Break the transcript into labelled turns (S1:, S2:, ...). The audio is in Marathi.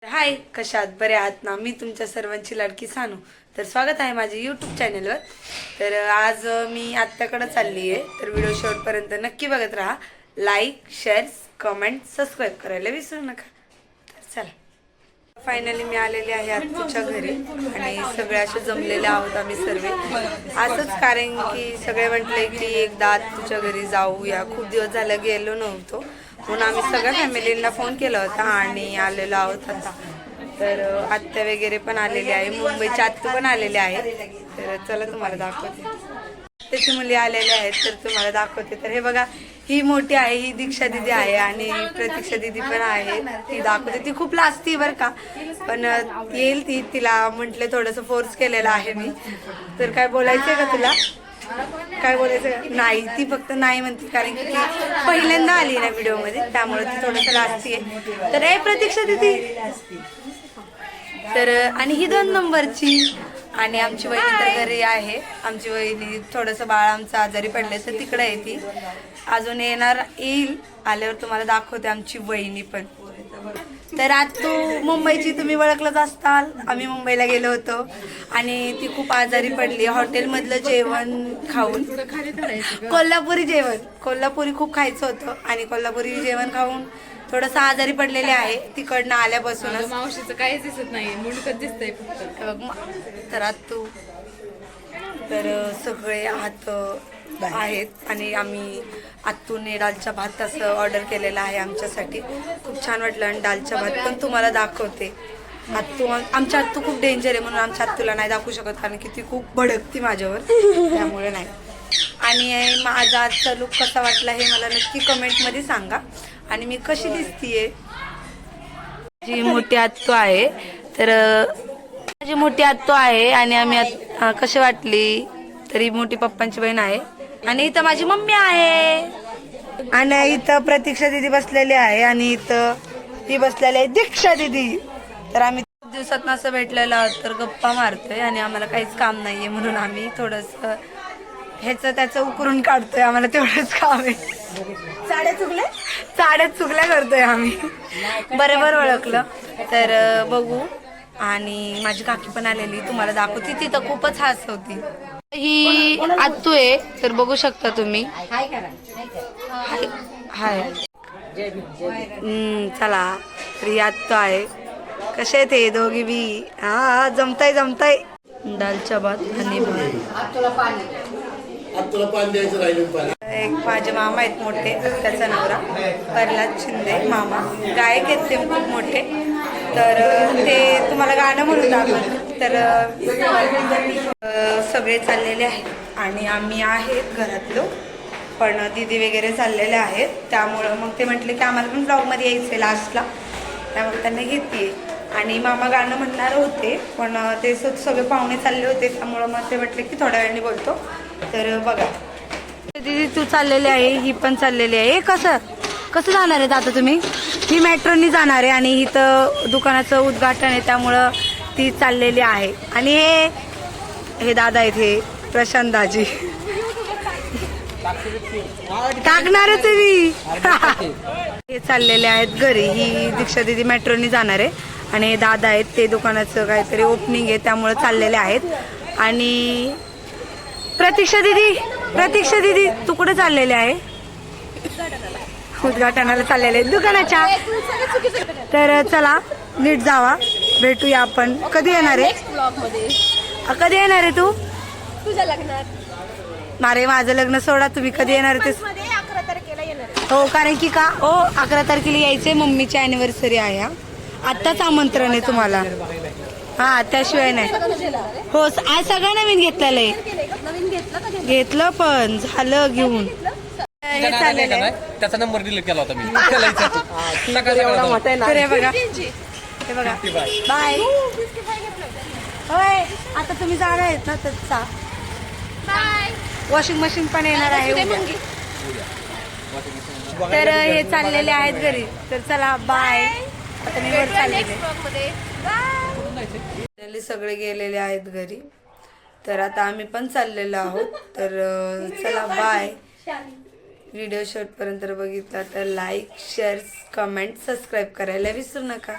S1: हाय, कशात बरे आहात ना? मी तुमच्या सर्वांची लाडकी सानू. तर स्वागत आहे माझ्या यूट्यूब चॅनलवर. तर आज मी आत्याकडे चालली आहे. तर व्हिडिओ शेवटपर्यंत नक्की बघत राहा. लाईक, शेअर, कमेंट, सबस्क्राईब करायला विसरू नका. तर चला, फायनली मी आलेले आहे आत्याच्या घरी आणि सगळे असे जमलेले आहोत आम्ही सर्व. असंच कारण की सगळे म्हटले की एकदा आत्याच्या घरी जाऊया, खूप दिवस झालं गेलो नव्हतो, म्हणून आम्ही सगळ्या फॅमिलींना फोन केला होता आणि आलेलो आहोत आता. तर आत्या वगैरे पण आलेली आहे, मुंबईच्या आत्या पण आलेले आहेत. तर चला तुम्हाला दाखवते. त्याची मुली आलेल्या आहेत तर तुम्हाला दाखवते. तर हे बघा, ही मोठी आहे, ही दीक्षा दिदी आहे आणि प्रतीक्षा दिदी पण आहे. ती दाखवते. ती खूप लाजती बरं का, पण येईल ती. तिला म्हटले थोडंसं फोर्स केलेलं आहे मी. तर काय बोलायचंय का तुला? काय बोलायचं? नाही, ती फक्त नाही म्हणते कारण की ती पहिल्यांदा आली ना व्हिडिओमध्ये, त्यामुळे ती थोडंसं लाजती आहे. तर प्रतीक्षा दिदी, तर आणि ही 2 नंबरची. आणि आमची वहिनी तर घरी आहे. आमची वहिनी थोडंसं बाळ आमचं आजारी पडले तर तिकडे आहे ती. अजून येईल, आल्यावर तुम्हाला दाखवते आमची वहिनी पण. तर आज तू मुंबईची, तुम्ही ओळखलंच असताल, आम्ही मुंबईला गेलो होतो आणि ती खूप आजारी पडली. हॉटेलमधलं जेवण खाऊन, कोल्हापुरी खूप खायचं होतं आणि कोल्हापुरी जेवण खाऊन थोडंसं आजारी पडलेले आहे तिकडनं आल्यापासूनच.
S2: मावशीचं काहीच दिसत नाही, मुंडकच दिसतंय फक्त.
S1: तर आत्तू, तर सगळे हात आहेत आणि आम्ही आत्तूने दालचा भात असं ऑर्डर केलेला आहे आमच्यासाठी. खूप छान वाटलं आणि दालचा भात पण तुम्हाला दाखवते. आमच्या आत्तू खूप डेंजर आहे, म्हणून आमच्या आत्तूला नाही दाखवू शकत कारण की ती खूप भडकती माझ्यावर, त्यामुळे नाही. आणि माझा आजचा लुक कसा वाटला हे मला नक्की कमेंटमध्ये सांगा. आणि मी कशी दिसतीये. जी मोठी आत्तू आहे, तर माझी मोठी आत्तू आहे आणि आम्ही कशी वाटली तरी मोठी पप्पांची बहीण आहे. आणि इथं माझी मम्मी आहे आणि इथं प्रतीक्षा दिदी बसलेली आहे आणि इथं ती बसलेली आहे दीक्षा दिदी. तर आम्ही खूप दिवसात असं भेटलेलो आहोत तर गप्पा मारतोय आणि आम्हाला काहीच काम नाहीये, म्हणून आम्ही थोडंसं ह्याचं त्याचं उकरून काढतोय. आम्हाला तेवढंच काम आहे. साड्या चुकल्या करतोय आम्ही. बरोबर ओळखलं. तर बघू. आणि माझी काकी पण आलेली, तुम्हाला दाखवते. ती तर खूपच हसवती. ही आत्तू आहे, तर बघू शकता तुम्ही. हाय. चला, तर ही आत्तू आहे. कसे आहेत हे दोघी बी? हा, जमताय. दालचा भात आणि एक माझे मामा आहेत मोठे, त्याचा नवरा प्रल्हाद शिंदे मामा, गायक आहेत ते खूप मोठे. तर ते तुम्हाला गाणं म्हणून दाखवत. तर सगळे चाललेले आहेत आणि आम्ही आहेत घरातलो, पण दीदी वगैरे चाललेले आहेत. त्यामुळं मग ते म्हटले की आम्हाला पण ब्लॉगमध्ये यायचं आहे लास्टला, त्यामुळे त्यांना घेते. आणि मामा गाणं म्हणणार होते, पण ते सगळे पाहुणे चालले होते, त्यामुळं मग ते म्हटले की थोड्या वेळाने बोलतो. तर बघा, दीदी तू चाललेली आहे, ही पण चाललेली आहे. कसं जाणार आहेत आता तुम्ही? ही मेट्रोनी जाणार आहे आणि इथं दुकानाचं उद्घाटन आहे, त्यामुळं ती चाललेली आहे. आणि हे दादा आहेत, हे प्रशांत दाजी टाकणारच मी. हे चाललेले आहेत घरी. ही दीक्षा दिदी मेट्रोनी जाणार आहे आणि हे दादा आहेत, ते दुकानाचं काहीतरी ओपनिंग आहे त्यामुळे चाललेले आहेत. आणि प्रतीक्षा दिदी तू कुठे चाललेले आहे? उद्घाटनाला चाललेले आहेत दुकानाच्या. तर चला, नीट जावा, भेटूया आपण. कधी येणार आहे? कधी येणार आहे तू?
S2: तुझ्या लग्नात.
S1: अरे माझं लग्न सोडा, तुम्ही कधी येणार आहे?
S2: 11 तारखेला येणार.
S1: हो, कारण की का 11 तारखेला यायचंय, मम्मीची अॅनिव्हर्सरी आहे. आत्ताच आमंत्रण आहे तुम्हाला. हा, त्याशिवाय नाही. हो, आज सगळं नवीन घेतलेलं आहे. घेतलं पण झालं घेऊन. हे चाललेलं आहे.
S3: त्याचा नंबर डिलीट केला होता मी.
S1: तर हे बघा, बाय. होय, आता तुम्ही जाणार आहेत ना, तर वॉशिंग मशीन पण येणार आहे उद्या. तर हे चाललेले आहेत घरी. तर चला, बाय. आता मी वर चाललेले. सगळे गेलेले आहेत घरी, तर आता आम्ही पण चाललेलो आहोत. तर चला, बाय. व्हिडिओ शेवटपर्यंत बघितला तर लाईक, शेअर, कमेंट, सबस्क्राईब करायला विसरू नका.